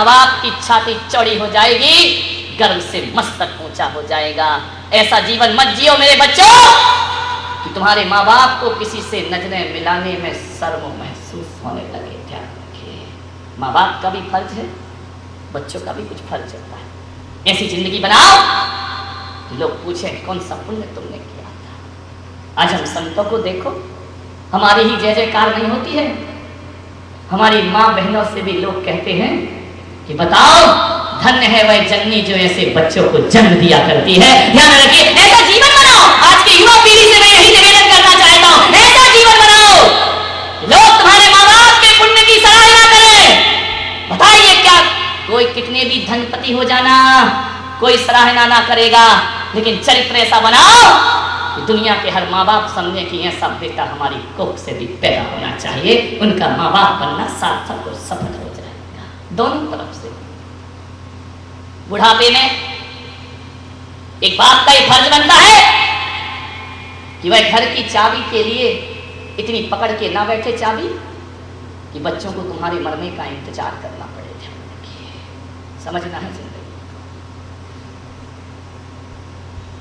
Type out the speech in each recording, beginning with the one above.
माँ बाप की छाती चौड़ी हो जाएगी, गर्व से मस्तक ऊंचा हो जाएगा। ऐसा जीवन मत जियो मेरे बच्चों कि तुम्हारे माँ बाप को किसी से नजरें मिलाने में शर्म महसूस होने लगे। ध्यान रखिए, माँ बाप का भी फर्ज है, बच्चों का भी कुछ फर्ज होता है। ऐसी जिंदगी बनाओ कि लोग पूछें कौन सा पुण्य तुमने किया था। आज हम संतों को देखो, हमारी ही जय जयकार नहीं होती है, हमारी माँ बहनों से भी लोग कहते हैं कि बताओ धन्य है वह जननी जो ऐसे बच्चों को जन्म दिया करती है। ध्यान रखिए, ऐसा जीवन बनाओ। आज की युवा पीढ़ी से मैं यही निवेदन करना चाहता हूं, ऐसा जीवन बनाओ लोग तुम्हारे माँ बाप के पुण्य की सराहना करें। बताइए क्या कोई कितने भी धनपति हो जाना, कोई सराहना ना करेगा, लेकिन चरित्र ऐसा बनाओ कि दुनिया के हर माँ बाप समझे कि ऐसा बेटा हमारी कोख से भी पैदा होना चाहिए। उनका माँ बाप बनना सार्थक और सफल हो जाएगा दोनों तरफ से। बुढ़ापे में एक बाप का ही फर्ज बनता है कि वह घर की चाबी के लिए इतनी पकड़ के ना बैठे चाबी कि बच्चों को तुम्हारे मरने का इंतजार करना पड़े। समझना है जिंदगी,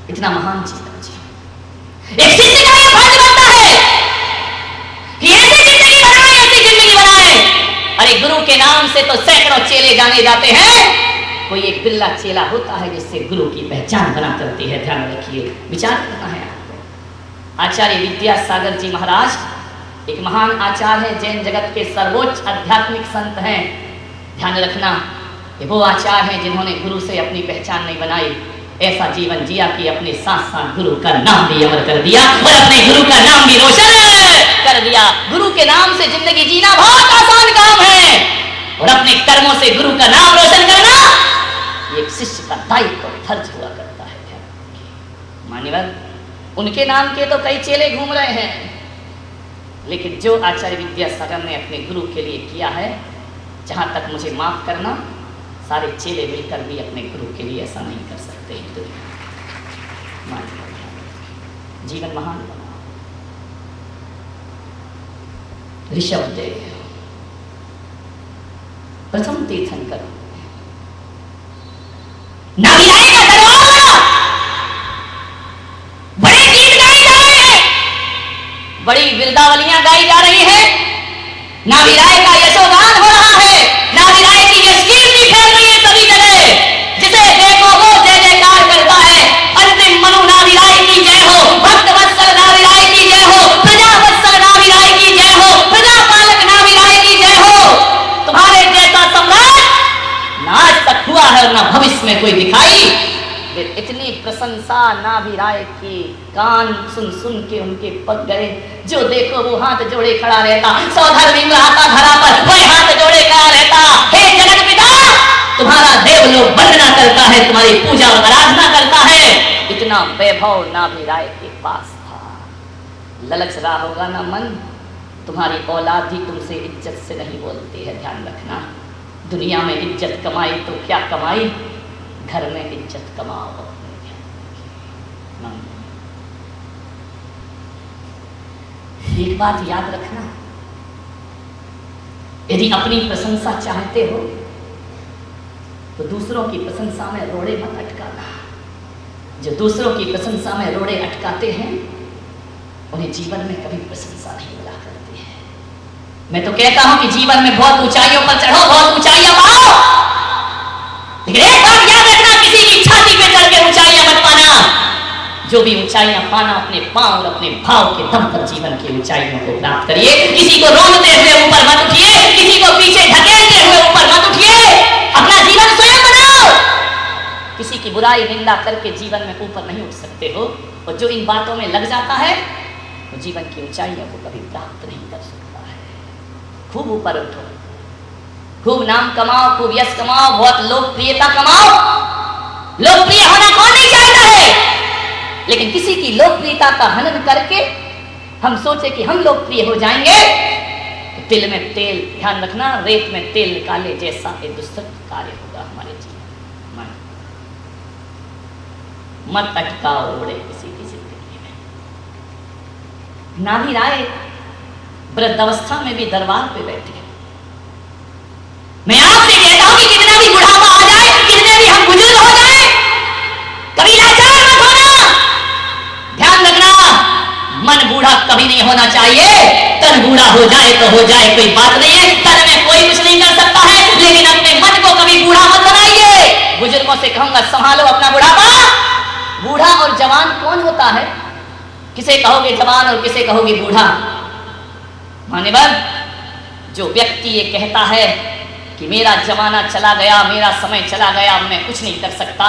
इतना महान जीवन जी। एक शिष्य का यह फर्ज बनता है कि ऐसी जिंदगी बनाए, ऐसी जिंदगी बनाए। अरे गुरु के नाम से तो सैकड़ों चेले जाने जाते हैं, कोई एक बिल्ला चेला होता है जिससे गुरु की पहचान बना करती है। ध्यान रखिए, विचार करना है आपको। आचार्य विद्यासागर जी महाराज एक महान आचार्य है, जैन जगत के सर्वोच्च आध्यात्मिक संत हैं। ध्यान रखना, ये वो आचार्य हैं जिन्होंने गुरु से अपनी पहचान नहीं बनाई, ऐसा जीवन जिया कि अपने साथ साथ गुरु का नाम भी अमर कर दिया और अपने गुरु का नाम भी रोशन कर दिया। गुरु के नाम से जिंदगी जीना बहुत आसान काम है और अपने कर्मों से गुरु का नाम रोशन करना एक शिष्य का दायित्व और फर्ज हुआ करता है। मान्यवर, उनके नाम के तो कई चेले घूम रहे हैं, लेकिन जो आचार्य विद्यासागर ने अपने गुरु के लिए किया है, जहां तक मुझे माफ करना, सारे चेले मिलकर भी अपने गुरु के लिए ऐसा नहीं कर सकते। जीवन महान बना। ऋषभदेव प्रथम तीर्थंकर, नाभिराय का दरबार, बड़े गीत गाए जा रहे हैं, बड़ी बिरदावलियां गाई जा रही है, नाभिराय का यशोगान हो रहा है, नाभिराय की यशकीर्ति फैल रही है सभी जगह। जिसे देखो वो जय जयकार करता है। अंतिम मनु नाभिराय की जय हो, भक्त वत्सल नाभिराय की जय हो, प्रजा वत्सल नाभिराय की जय हो, प्रजा पालक नाभिराय की जय हो। तुम्हारे जैसा सम्राट ना आज तक हुआ है और ना भविष्य में कोई दिखाई। इतनी प्रशंसा नाभिराय की, कान सुन सुन के उनके पक गए। जो देखो वो हाथ जोड़े खड़ा रहता, सौधर बिंग आता धरा पर वह हाथ जोड़े खड़ा रहता। हे जगत पिता, तुम्हारा देवलोक वंदना करता है, तुम्हारी पूजा और आराधना करता है। इतना वैभव नाभिराय के पास था। ललच रहा होगा ना मन, तुम्हारी औलाद भी तुमसे इज्जत से नहीं बोलती है। ध्यान रखना, दुनिया में इज्जत कमाई तो क्या कमाई, घर में इज्जत कमाओ। एक बात याद रखना, यदि अपनी प्रशंसा चाहते हो तो दूसरों की प्रशंसा में रोड़े मत अटकाना। जो दूसरों की प्रशंसा में रोड़े अटकाते हैं उन्हें जीवन में कभी प्रशंसा नहीं मिला करती है। मैं तो कहता हूं कि जीवन में बहुत ऊंचाइयों पर चढ़ो, बहुत ऊंचाइयां पाओ, लेकिन एक बात याद रखना, किसी की छाती पे चढ़ के ऊंचाइयां मत पाना। जो भी ऊंचाइयां पाना, अपने पांव और अपने भाव के दम पर जीवन की ऊंचाइयों को प्राप्त करिए। किसी को रोकते हुए ऊपर मत उठिए, किसी को पीछे धकेलते हुए ऊपर मत उठिए। अपना जीवन स्वयं बनाओ। किसी की बुराई निंदा करके जीवन में ऊपर नहीं उठ सकते हो, और जो इन बातों में लग जाता है वो जीवन की ऊंचाइयों को कभी प्राप्त नहीं कर सकता है। खूब ऊपर उठो, खूब नाम कमाओ, खूब यश कमाओ, बहुत लोकप्रियता कमाओ। लोकप्रिय होना कौन नहीं चाहता है, लेकिन किसी की लोकप्रियता का हनन करके हम सोचे कि हम लोकप्रिय हो जाएंगे तो तिल में तेल, ध्यान रखना, रेत में तेल निकाले जैसा एक दुष्ट कार्य होगा हमारे जीवन में। मत अटकाओ रोड़े किसी की जिंदगी में। नाभिराय वृद्धावस्था में भी दरबार पे बैठे। मैं आपसे कहता हूं कि कितना नहीं होना चाहिए। तन बूढ़ा हो जाए तो हो जाए, कोई बात नहीं है, तन में कोई कुछ नहीं कर सकता है, लेकिन अपने मन को कभी बूढ़ा मत बनाइए। बुजुर्गों से कहूंगा संभालो अपना बुढ़ापा। बूढ़ा और जवान कौन होता है? किसे कहोगे जवान और किसे कहोगे बूढ़ा? मान्यवर, जो व्यक्ति ये कहता है कि मेरा जमाना चला गया, मेरा समय चला गया, मैं कुछ नहीं कर सकता,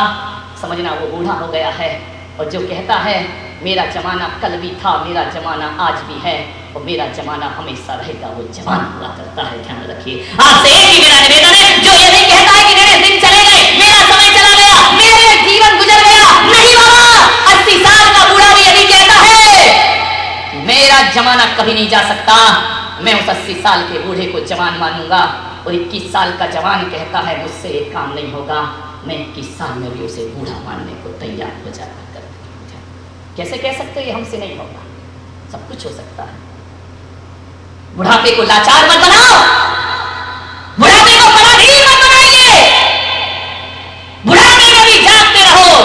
समझना वो बूढ़ा हो गया है। और जो कहता है मेरा जमाना कल भी था, मेरा जमाना आज भी है और मेरा जमाना हमेशा रहेगा, वो जवान हुआ करता है। ध्यान रखिए। आपसे एक ही मेरा निवेदन है, जो ये नहीं कहता है कि मेरे दिन चले गए, मेरा समय चला गया, मेरे जीवन गुजर गया, नहीं बाबा, 80 साल का बूढ़ा भी यही कहता है मेरा जमाना कभी नहीं जा सकता, मैं उस 80 साल के बूढ़े को जवान मानूंगा। और 21 साल का जवान कहता है मुझसे एक काम नहीं होगा, मैं 21 साल में भी उसे बूढ़ा मानने को तैयार हो जाता। कैसे कह सकते हो ये हमसे नहीं होगा? सब कुछ हो सकता है। बुढ़ापे को लाचार मत बनाओ, बुढ़ापे को पराधीन मत बनाइए, बुढ़ापे में भी जागते रहो।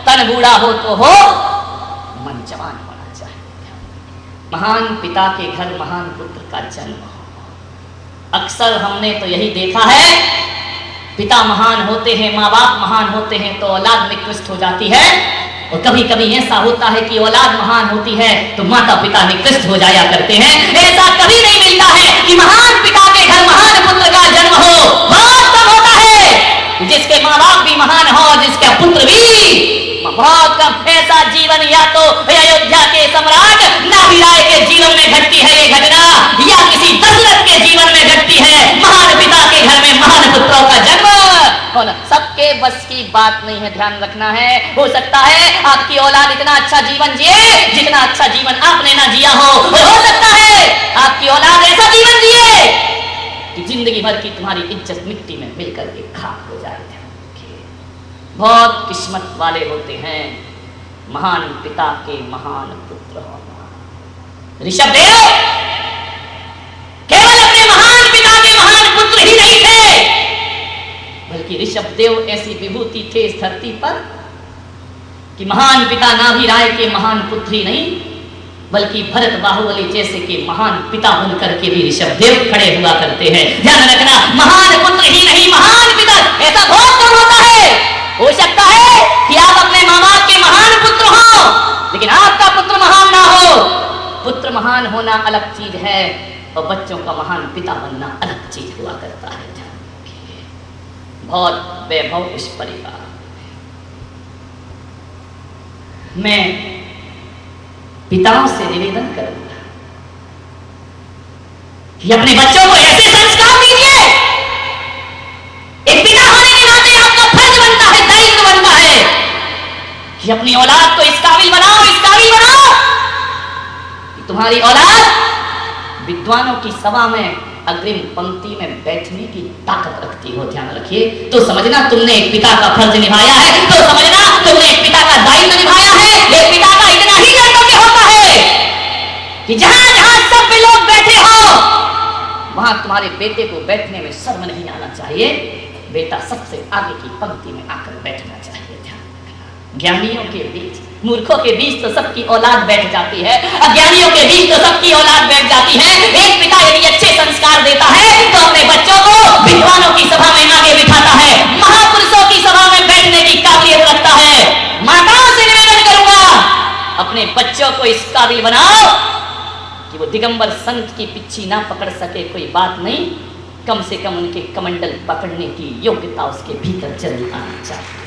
तन बूढ़ा हो तो हो, मन जवान होना चाहिए। महान पिता के घर महान पुत्र का जन्म हो। अक्सर हमने तो यही देखा है, पिता महान होते हैं, माँ बाप महान होते हैं तो औलाद निकृष्ट हो जाती है। और कभी कभी ऐसा होता है कि औलाद महान होती है तो माता पिता निकृष्ट हो जाया करते हैं। ऐसा कभी नहीं मिलता है कि महान पिता के घर महान पुत्र का जन्म हो। बहुत कम होता है जिसके माँ बाप भी महान हो और जिसका पुत्र भी। बहुत कम। ऐसा जीवन या तो अयोध्या के सम्राट नाभिराय के जीवन में घटती है ये घटना, या किसी दशरथ के जीवन में घटती है। महान पिता के घर में महान पुत्रों का जन्म। सबके बस की बात नहीं है, ध्यान रखना है। हो सकता है आपकी औलाद इतना अच्छा जीवन जिए जितना अच्छा जीवन आपने ना जिया हो। हो सकता है आपकी औलाद ऐसा जीवन जिए कि जिंदगी भर की तुम्हारी इज्जत मिट्टी में मिलकर के खाक हो जाए। बहुत किस्मत वाले होते हैं महान पिता के महान पुत्र होना। ऋषभदेव केवल अपने महान पिता के महान पुत्र ही नहीं थे, बल्कि ऋषभदेव ऐसी विभूति थे इस धरती पर कि महान पिता नाभिराय के महान पुत्र ही नहीं, बल्कि भरत बाहुबली जैसे के महान पिता बनकर के भी ऋषभदेव खड़े हुआ करते हैं। ध्यान रखना, महान पुत्र ही नहीं महान पिता, ऐसा बहुत कम होता है। हो सकता है कि आप अपने माँ बाप के महान पुत्र हो, लेकिन आपका पुत्र महान ना हो। पुत्र महान होना अलग चीज है और बच्चों का महान पिता बनना अलग चीज हुआ करता है। बहुत वैभव इस परिवार। मैं पिताओं से निवेदन करूंगा कि अपने बच्चों को ऐसे संस्कार दीजिए। एक पिता होने के नाते आपका फर्ज बनता है, दायित्व बनता है कि अपनी औलाद को इस काबिल बनाओ, इस काबिल बनाओ कि तुम्हारी औलाद विद्वानों की सभा में अग्रिम पंक्ति में बैठने की ताकत रखती हो। ध्यान रखिए। तो समझना तुमने एक पिता का फर्ज निभाया है, तो समझना तुमने एक पिता का दायित्व निभाया है। एक पिता का इतना ही कर्तव्य होता है कि जहां जहां सब लोग बैठे हो वहां तुम्हारे बेटे को बैठने में शर्म नहीं आना चाहिए। बेटा सबसे आगे की पंक्ति में आकर बैठना चाहिए। ध्यान रखना, ज्ञानियों के बीच, मूर्खों के बीच तो सबकी औलाद बैठ जाती है, अज्ञानियों के बीच तो सबकी औलाद बैठ जाती है। एक पिता यदि अच्छे संस्कार देता है तो अपने बच्चों को विद्वानों की सभा में आगे बिठाता है, महापुरुषों की सभा में बैठने की काबिलियत रखता है। माताओं से निवेदन करूंगा अपने बच्चों को इस काबिल बनाओ कि वो दिगंबर संत की पिच्छी ना पकड़ सके, कोई बात नहीं, कम से कम उनके कमंडल पकड़ने की योग्यता उसके भीतर जरूर आनी चाहिए।